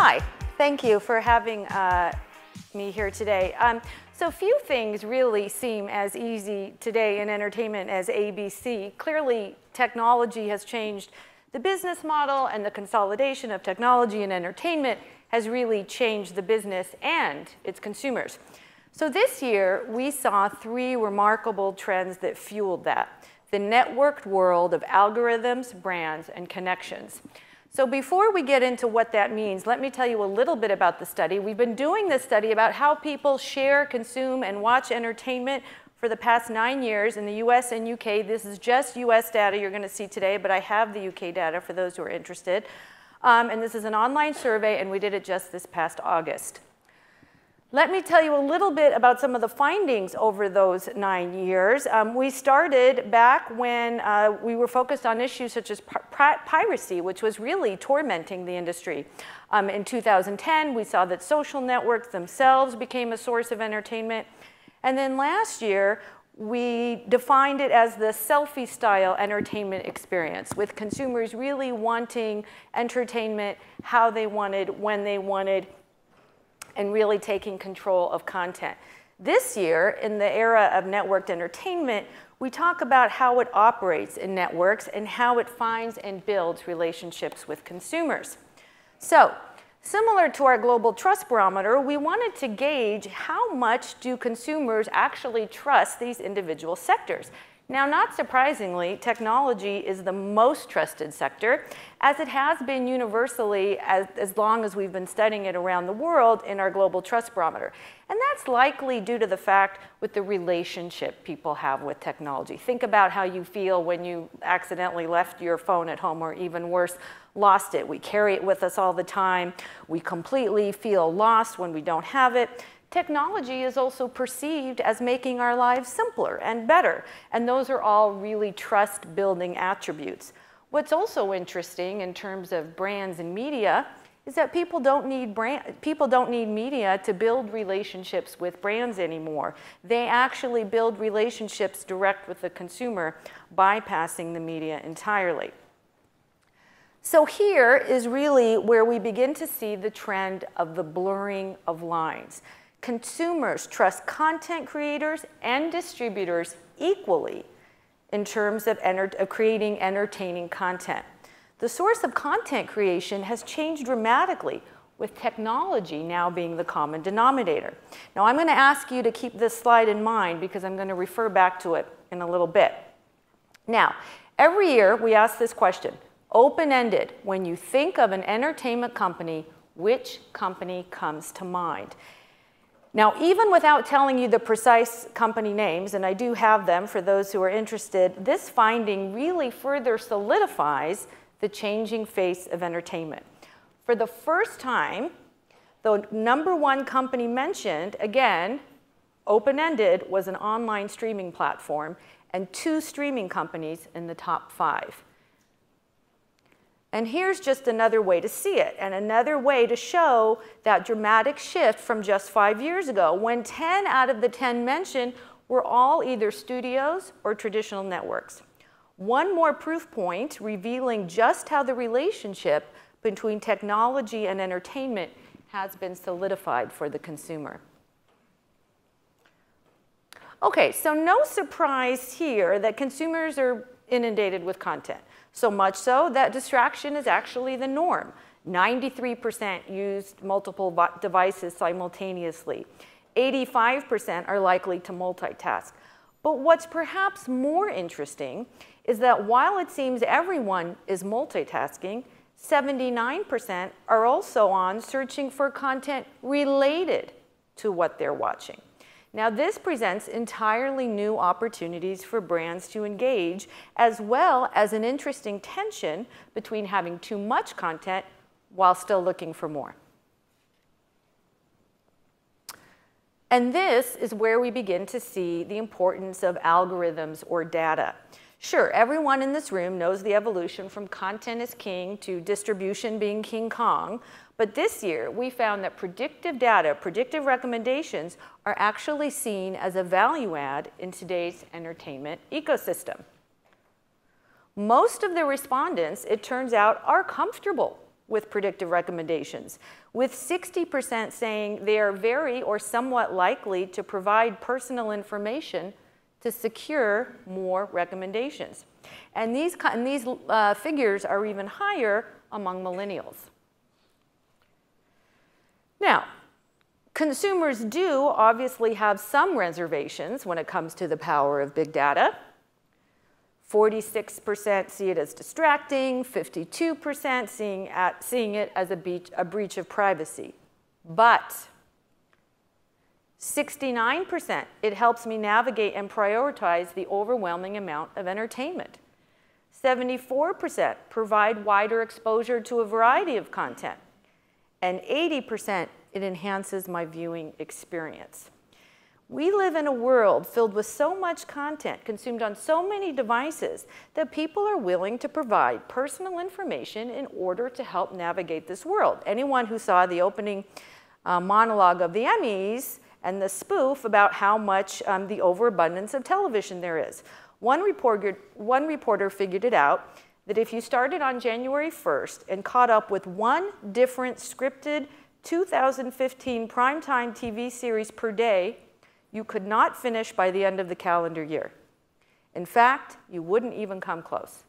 Hi, thank you for having me here today. So few things really seem as easy today in entertainment as ABC. Clearly, technology has changed the business model, and the consolidation of technology and entertainment has really changed the business and its consumers. So this year, we saw three remarkable trends that fueled that: the networked world of algorithms, brands, and connections. So before we get into what that means, let me tell you a little bit about the study. We've been doing this study about how people share, consume, and watch entertainment for the past 9 years in the US and UK. This is just US data you're going to see today, but I have the UK data for those who are interested. And this is an online survey, and we did it just this past August. Let me tell you a little bit about some of the findings over those 9 years. We started back when we were focused on issues such as piracy, which was really tormenting the industry. In 2010, we saw that social networks themselves became a source of entertainment. And then last year, we defined it as the selfie-style entertainment experience, with consumers really wanting entertainment how they wanted, when they wanted, and really taking control of content. This year, in the era of networked entertainment, we talk about how it operates in networks and how it finds and builds relationships with consumers. So, similar to our global trust barometer, we wanted to gauge how much do consumers actually trust these individual sectors. Now, not surprisingly, technology is the most trusted sector, as it has been universally as long as we've been studying it around the world in our global trust barometer. And that's likely due to the fact with the relationship people have with technology. Think about how you feel when you accidentally left your phone at home, or even worse, lost it. We carry it with us all the time. We completely feel lost when we don't have it. Technology is also perceived as making our lives simpler and better, and those are all really trust-building attributes. What's also interesting in terms of brands and media is that people don't need media to build relationships with brands anymore. They actually build relationships direct with the consumer, bypassing the media entirely. So here is really where we begin to see the trend of the blurring of lines. Consumers trust content creators and distributors equally in terms of creating entertaining content. The source of content creation has changed dramatically, with technology now being the common denominator. Now, I'm going to ask you to keep this slide in mind because I'm going to refer back to it in a little bit. Now, every year we ask this question, open-ended: when you think of an entertainment company, which company comes to mind? Now, even without telling you the precise company names, and I do have them for those who are interested, this finding really further solidifies the changing face of entertainment. For the first time, the #1 company mentioned, again, open-ended, was an online streaming platform, and 2 streaming companies in the top 5. And here's just another way to see it, and another way to show that dramatic shift from just 5 years ago, when 10 out of the 10 mentioned were all either studios or traditional networks. One more proof point revealing just how the relationship between technology and entertainment has been solidified for the consumer. Okay, so no surprise here that consumers are inundated with content. So much so that distraction is actually the norm. 93% used multiple devices simultaneously. 85% are likely to multitask. But what's perhaps more interesting is that while it seems everyone is multitasking, 79% are also on searching for content related to what they're watching. Now, this presents entirely new opportunities for brands to engage, as well as an interesting tension between having too much content while still looking for more. And this is where we begin to see the importance of algorithms or data. Sure, everyone in this room knows the evolution from content is king to distribution being King Kong. But this year, we found that predictive data, predictive recommendations, are actually seen as a value add in today's entertainment ecosystem. Most of the respondents, it turns out, are comfortable with predictive recommendations, with 60% saying they are very or somewhat likely to provide personal information to secure more recommendations. And these figures are even higher among millennials. Now, consumers do obviously have some reservations when it comes to the power of big data. 46% see it as distracting, 52% seeing it as a breach of privacy. But 69%, it helps me navigate and prioritize the overwhelming amount of entertainment. 74% provide wider exposure to a variety of content. And 80%, it enhances my viewing experience. We live in a world filled with so much content consumed on so many devices that people are willing to provide personal information in order to help navigate this world. Anyone who saw the opening monologue of the Emmys and the spoof about how much the overabundance of television there is. One reporter figured it out that if you started on January 1st and caught up with one different scripted 2015 primetime TV series per day, you could not finish by the end of the calendar year. In fact, you wouldn't even come close.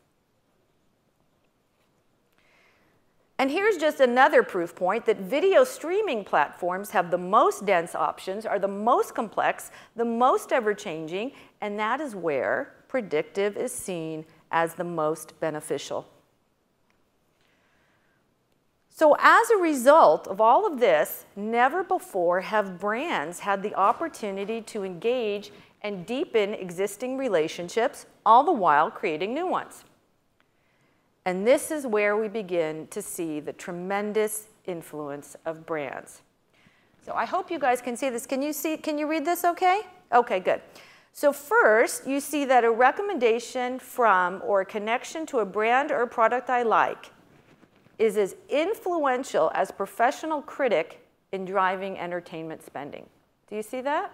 And here's just another proof point that video streaming platforms have the most dense options, are the most complex, the most ever-changing, and that is where predictive is seen as the most beneficial. So as a result of all of this, never before have brands had the opportunity to engage and deepen existing relationships, all the while creating new ones. And this is where we begin to see the tremendous influence of brands. So I hope you guys can see this. Can you read this okay? Okay, good. So first, you see that a recommendation from or a connection to a brand or a product I like is as influential as professional critic in driving entertainment spending. Do you see that?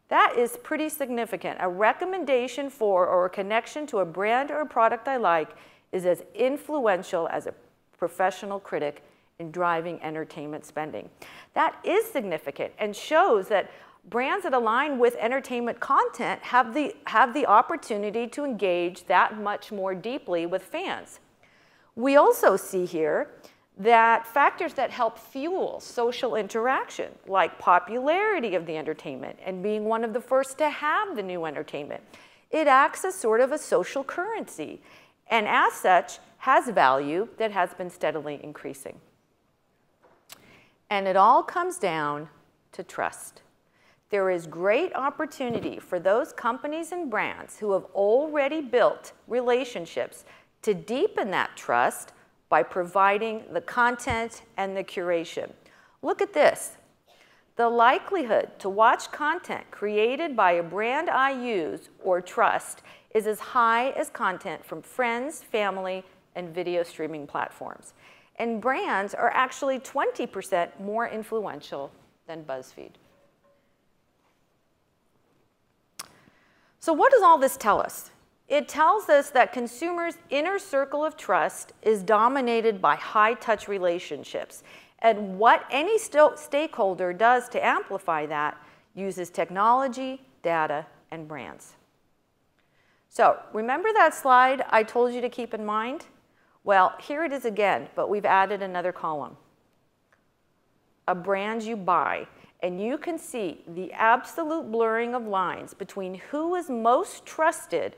That is pretty significant. A recommendation for or a connection to a brand or a product I like is as influential as a professional critic in driving entertainment spending. That is significant and shows that brands that align with entertainment content have the opportunity to engage that much more deeply with fans. We also see here that factors that help fuel social interaction, like popularity of the entertainment and being one of the first to have the new entertainment, it acts as sort of a social currency, and as such, has value that has been steadily increasing. And it all comes down to trust. There is great opportunity for those companies and brands who have already built relationships to deepen that trust by providing the content and the curation. Look at this. The likelihood to watch content created by a brand I use or trust is as high as content from friends, family, and video streaming platforms. And brands are actually 20% more influential than BuzzFeed. So what does all this tell us? It tells us that consumers' inner circle of trust is dominated by high-touch relationships. And what any stakeholder does to amplify that uses technology, data, and brands. So remember that slide I told you to keep in mind? Well, here it is again, but we've added another column. A brand you buy. And you can see the absolute blurring of lines between who is most trusted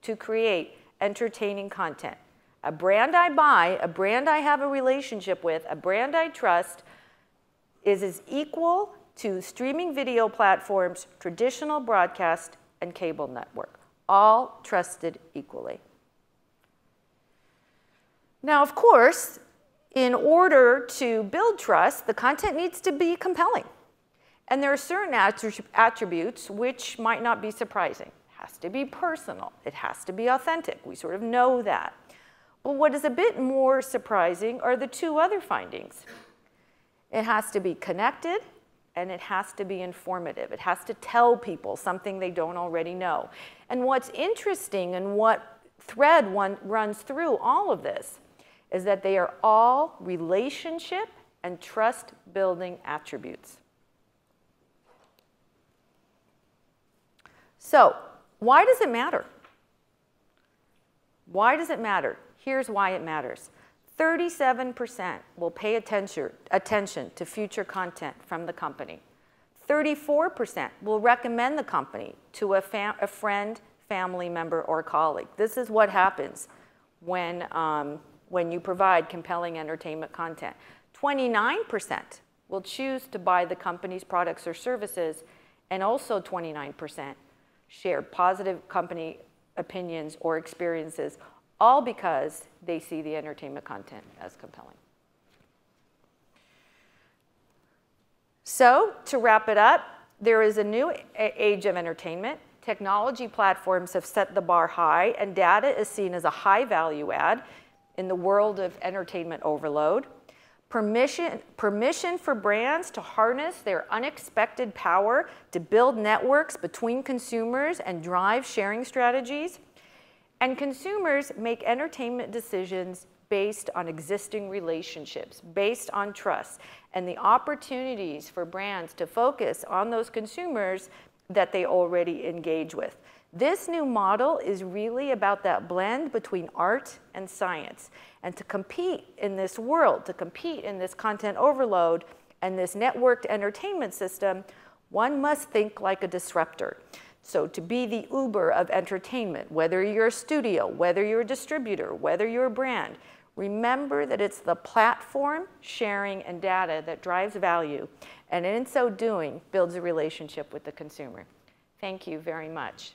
to create entertaining content. A brand I buy, a brand I have a relationship with, a brand I trust is as equal to streaming video platforms, traditional broadcast, and cable network, all trusted equally. Now, of course, in order to build trust, the content needs to be compelling. And there are certain attributes which might not be surprising. It has to be personal. It has to be authentic. We sort of know that. But what is a bit more surprising are the two other findings. It has to be connected, and it has to be informative. It has to tell people something they don't already know. And what's interesting and what thread one runs through all of this is that they are all relationship and trust building attributes. So, why does it matter? Why does it matter? Here's why it matters. 37% will pay attention to future content from the company. 34% will recommend the company to a friend, family member, or colleague. This is what happens when you provide compelling entertainment content. 29% will choose to buy the company's products or services, and also 29% share positive company opinions or experiences, all because they see the entertainment content as compelling. So, to wrap it up, there is a new age of entertainment. Technology platforms have set the bar high, and data is seen as a high value add in the world of entertainment overload. Permission for brands to harness their unexpected power to build networks between consumers and drive sharing strategies. And consumers make entertainment decisions based on existing relationships, based on trust, and the opportunities for brands to focus on those consumers that they already engage with. This new model is really about that blend between art and science. And to compete in this world, to compete in this content overload and this networked entertainment system, one must think like a disruptor. So to be the Uber of entertainment, whether you're a studio, whether you're a distributor, whether you're a brand, remember that it's the platform, sharing, and data that drives value, and in so doing, builds a relationship with the consumer. Thank you very much.